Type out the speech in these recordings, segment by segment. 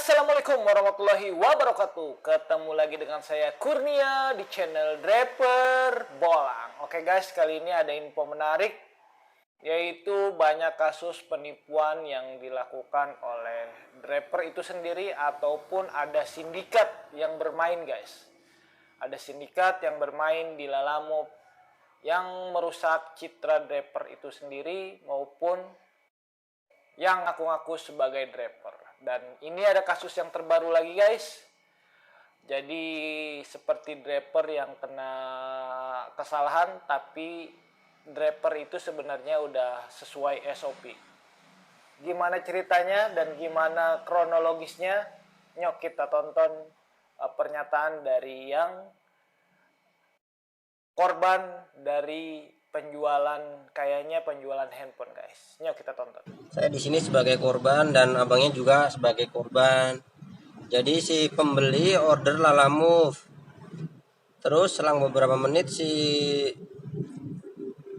Assalamualaikum warahmatullahi wabarakatuh. Ketemu lagi dengan saya Kurnia di channel Draper Bolang. Oke guys, kali ini ada info menarik, yaitu banyak kasus penipuan yang dilakukan oleh Draper itu sendiri ataupun ada sindikat yang bermain guys. Ada sindikat yang bermain di Lalamove yang merusak citra Draper itu sendiri maupun yang ngaku-ngaku sebagai Draper. Dan ini ada kasus yang terbaru lagi guys. Jadi seperti Draper yang kena kesalahan, tapi Draper itu sebenarnya udah sesuai SOP. Gimana ceritanya dan gimana kronologisnya? Nyok kita tonton pernyataan dari yang korban dari kayaknya penjualan handphone guys. Nyok kita tonton. Saya di sini sebagai korban dan abangnya juga sebagai korban. Jadi si pembeli order Lalamove. Terus selang beberapa menit si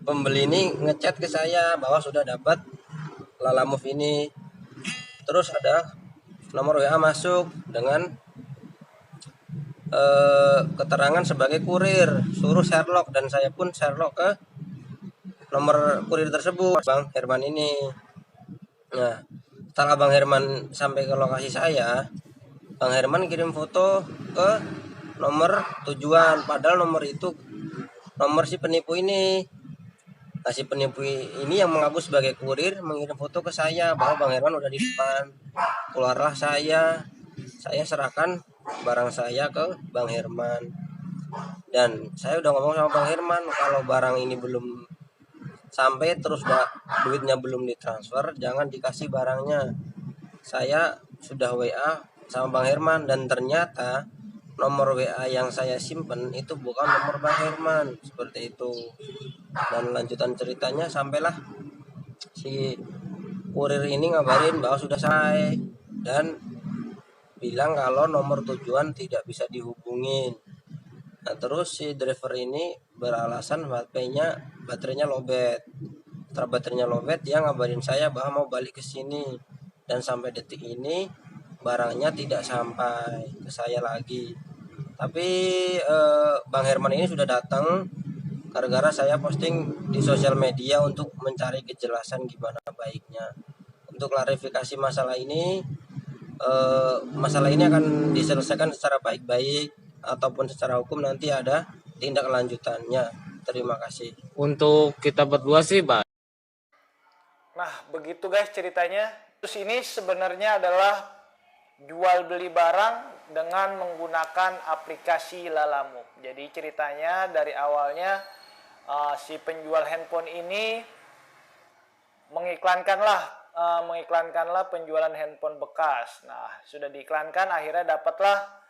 pembeli ini ngechat ke saya bahwa sudah dapat Lalamove ini. Terus ada nomor WA masuk dengan keterangan sebagai kurir, suruh Sherlock, dan saya pun Sherlock ke nomor kurir tersebut, Bang Herman ini. Nah, setelah Bang Herman sampai ke lokasi saya, Bang Herman kirim foto ke nomor tujuan, padahal nomor itu nomor si penipu ini. Nah, si penipu ini yang mengaku sebagai kurir mengirim foto ke saya bahwa Bang Herman udah di depan. Keluarlah saya serahkan barang saya ke Bang Herman. Dan saya udah ngomong sama Bang Herman, kalau barang ini belum sampai terus duitnya belum ditransfer, jangan dikasih barangnya. Saya sudah WA sama Bang Herman dan ternyata nomor WA yang saya simpen itu bukan nomor Bang Herman, seperti itu. Dan lanjutan ceritanya sampailah si kurir ini ngabarin bahwa sudah selesai dan bilang kalau nomor tujuan tidak bisa dihubungin. Nah, terus si driver ini beralasan baterainya lowbat. Setelah baterainya lowbat, dia ngabarin saya bahwa mau balik ke sini. Dan sampai detik ini barangnya tidak sampai ke saya lagi. Tapi Bang Herman ini sudah datang gara-gara saya posting di sosial media untuk mencari kejelasan gimana baiknya. Untuk klarifikasi masalah ini akan diselesaikan secara baik-baik ataupun secara hukum, nanti ada tindak lanjutannya. Terima kasih. Untuk kita berdua sih, Pak. Nah, begitu guys ceritanya. Terus ini sebenarnya adalah jual beli barang dengan menggunakan aplikasi Lalamove. Jadi ceritanya dari awalnya si penjual handphone ini mengiklankanlah penjualan handphone bekas. Nah, sudah diiklankan, akhirnya dapatlah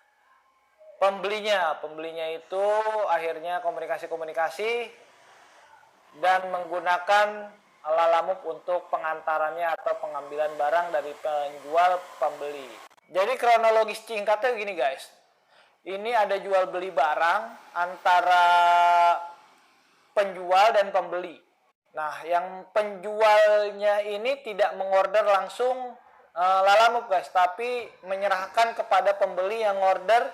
pembelinya. Pembelinya itu akhirnya komunikasi dan menggunakan Lalamove untuk pengantarannya atau pengambilan barang dari penjual pembeli. Jadi kronologis singkatnya gini guys. Ini ada jual beli barang antara penjual dan pembeli. Nah, yang penjualnya ini tidak mengorder langsung Lalamove guys, tapi menyerahkan kepada pembeli yang order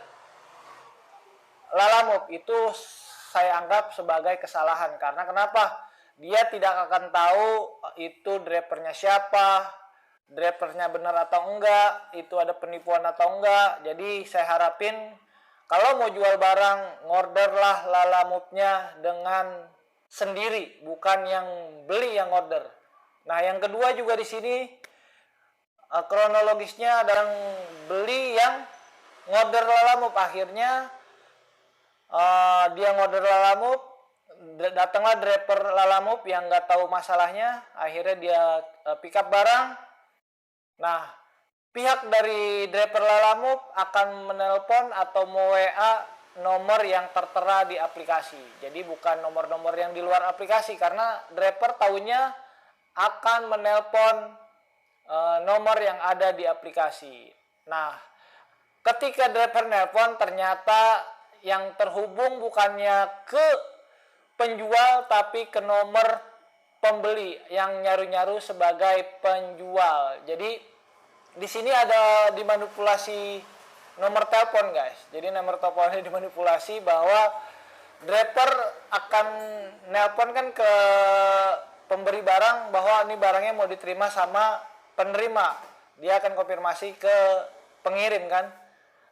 Lalamove. Itu saya anggap sebagai kesalahan. Karena kenapa? Dia tidak akan tahu itu drivernya siapa, drivernya benar atau enggak, itu ada penipuan atau enggak. Jadi saya harapin kalau mau jual barang, ngorderlah Lalamove-nya dengan sendiri, bukan yang beli yang order. Nah, yang kedua juga di sini kronologisnya ada yang beli yang ngorder Lalamove. Akhirnya dia ngorder Lalamove, datanglah driver Lalamove yang nggak tahu masalahnya, akhirnya dia pick up barang. Nah, pihak dari driver Lalamove akan menelpon atau WA nomor yang tertera di aplikasi. Jadi bukan nomor-nomor yang di luar aplikasi, karena driver tahunya akan menelpon nomor yang ada di aplikasi. Nah, ketika driver nelpon, ternyata yang terhubung bukannya ke penjual tapi ke nomor pembeli yang nyaru-nyaru sebagai penjual. Jadi di sini ada dimanipulasi nomor telepon guys. Jadi nomor teleponnya dimanipulasi bahwa driver akan nelpon kan ke pemberi barang bahwa ini barangnya mau diterima sama penerima. Dia akan konfirmasi ke pengirim kan.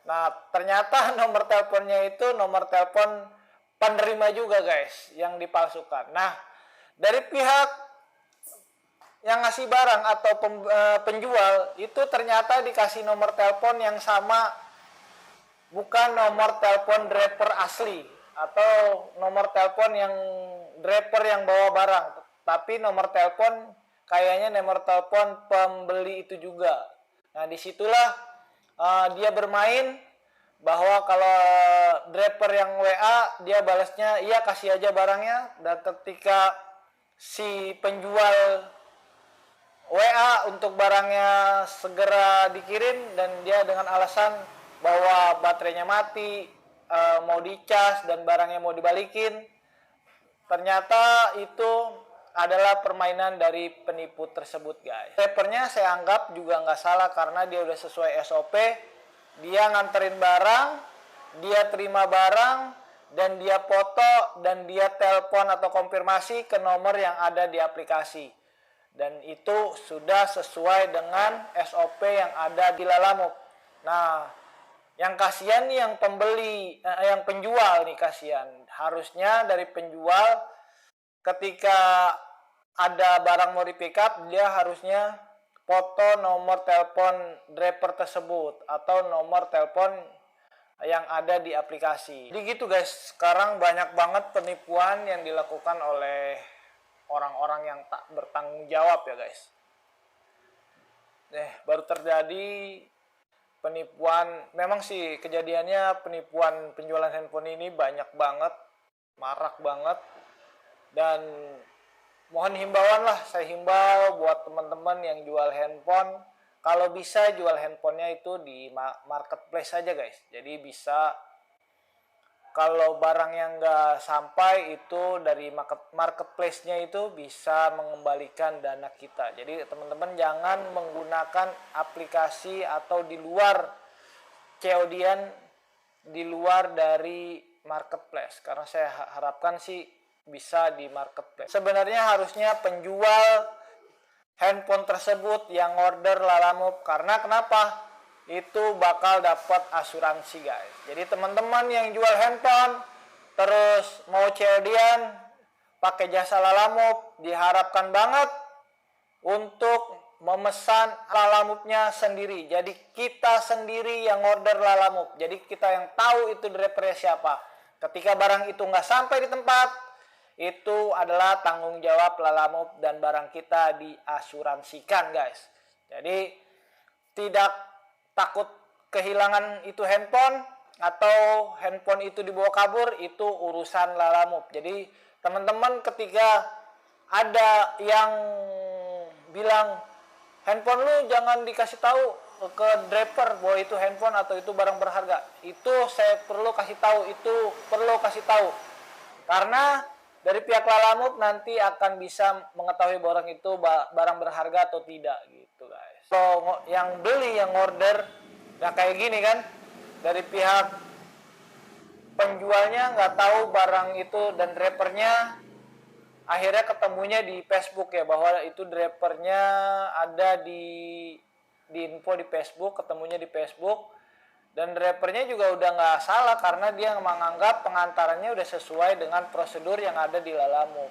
Nah, ternyata nomor teleponnya itu nomor telepon penerima juga guys yang dipalsukan. Nah, dari pihak yang ngasih barang atau penjual itu ternyata dikasih nomor telepon yang sama, bukan nomor telepon driver asli atau nomor telepon yang driver yang bawa barang, tapi nomor telepon kayaknya nomor telepon pembeli itu juga. Nah, disitulah dia bermain bahwa kalau driver yang WA dia balasnya iya kasih aja barangnya, dan ketika si penjual WA untuk barangnya segera dikirim dan dia dengan alasan bahwa baterainya mati, mau dicas dan barangnya mau dibalikin, ternyata itu adalah permainan dari penipu tersebut guys. Drivernya saya anggap juga nggak salah karena dia udah sesuai SOP, dia nganterin barang, dia terima barang, dan dia foto dan dia telepon atau konfirmasi ke nomor yang ada di aplikasi. Dan itu sudah sesuai dengan SOP yang ada di Lalamove. Nah, yang kasihan nih yang pembeli, yang penjual nih kasihan. Harusnya dari penjual ketika ada barang mau di pick up, dia harusnya foto nomor telepon driver tersebut atau nomor telepon yang ada di aplikasi. Jadi gitu guys, sekarang banyak banget penipuan yang dilakukan oleh orang-orang yang tak bertanggung jawab ya guys. Baru terjadi penipuan, memang sih kejadiannya penipuan penjualan handphone ini banyak banget, marak banget, dan mohon himbauan lah, saya himbau buat teman-teman yang jual handphone, kalau bisa jual handphonenya itu di marketplace saja guys. Jadi bisa, kalau barang yang nggak sampai itu dari marketplace-nya itu bisa mengembalikan dana kita. Jadi teman-teman jangan menggunakan aplikasi atau di luar COD-an, di luar dari marketplace, karena saya harapkan sih bisa di marketplace. Sebenarnya harusnya penjual handphone tersebut yang order Lalamove, karena kenapa? Itu bakal dapat asuransi guys. Jadi teman-teman yang jual handphone terus mau COD-an pakai jasa Lalamove, diharapkan banget untuk memesan Lalamove-nya sendiri. Jadi kita sendiri yang order Lalamove. Jadi kita yang tahu itu drivernya siapa. Ketika barang itu nggak sampai di tempat, itu adalah tanggung jawab Lalamove dan barang kita diasuransikan guys. Jadi tidak takut kehilangan itu handphone atau handphone itu dibawa kabur, itu urusan Lalamove. Jadi teman-teman ketika ada yang bilang handphone lu jangan dikasih tahu ke driver bahwa itu handphone atau itu barang berharga, itu saya perlu kasih tahu, karena dari pihak Lalamove nanti akan bisa mengetahui barang itu barang berharga atau tidak gitu guys. Kalau yang beli, yang order, nah kayak gini kan, dari pihak penjualnya nggak tahu barang itu dan drivernya akhirnya ketemunya di Facebook ya, bahwa itu drivernya ada di info di Facebook, ketemunya di Facebook. Dan drivernya juga udah nggak salah karena dia menganggap pengantarannya udah sesuai dengan prosedur yang ada di Lalamove.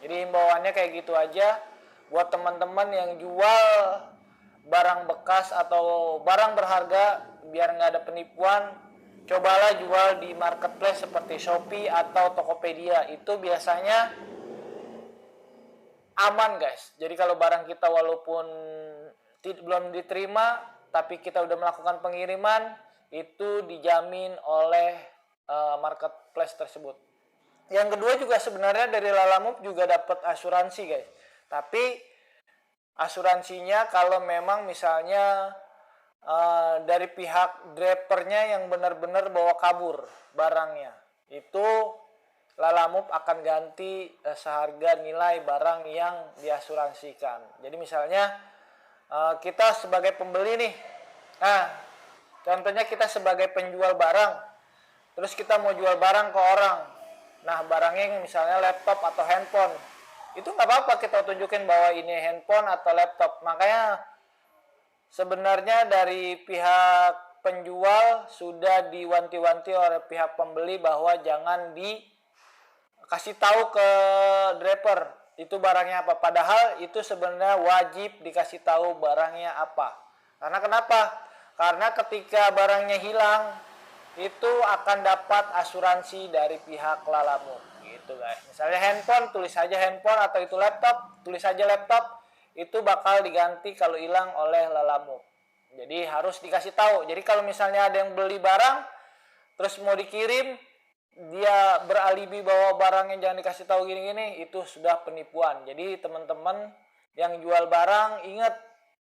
Jadi himbauannya kayak gitu aja buat teman-teman yang jual barang bekas atau barang berharga, biar nggak ada penipuan, cobalah jual di marketplace seperti Shopee atau Tokopedia. Itu biasanya aman guys. Jadi kalau barang kita walaupun belum diterima tapi kita udah melakukan pengiriman, itu dijamin oleh marketplace tersebut. Yang kedua juga sebenarnya dari Lalamove juga dapat asuransi guys. Tapi asuransinya kalau memang misalnya dari pihak drivernya yang benar-benar bawa kabur barangnya, itu Lalamove akan ganti seharga nilai barang yang diasuransikan. Jadi misalnya kita sebagai pembeli nih, nah contohnya kita sebagai penjual barang, terus kita mau jual barang ke orang, nah barangnya misalnya laptop atau handphone, itu nggak apa-apa kita tunjukin bahwa ini handphone atau laptop. Makanya sebenarnya dari pihak penjual sudah diwanti-wanti oleh pihak pembeli bahwa jangan dikasih tahu ke driver itu barangnya apa. Padahal itu sebenarnya wajib dikasih tahu barangnya apa. Karena kenapa? Karena ketika barangnya hilang, itu akan dapat asuransi dari pihak Lalamove gitu guys. Misalnya handphone, tulis saja handphone, atau itu laptop, tulis saja laptop, itu bakal diganti kalau hilang oleh Lalamove. Jadi harus dikasih tahu. Jadi kalau misalnya ada yang beli barang terus mau dikirim, dia beralibi bahwa barangnya jangan dikasih tahu gini-gini, itu sudah penipuan. Jadi teman-teman yang jual barang, ingat,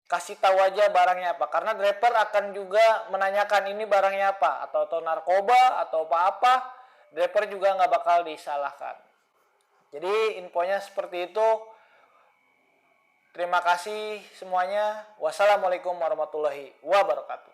kasih tahu aja barangnya apa. Karena driver akan juga menanyakan ini barangnya apa, atau narkoba atau apa-apa, driver juga nggak bakal disalahkan. Jadi infonya seperti itu. Terima kasih semuanya. Wassalamualaikum warahmatullahi wabarakatuh.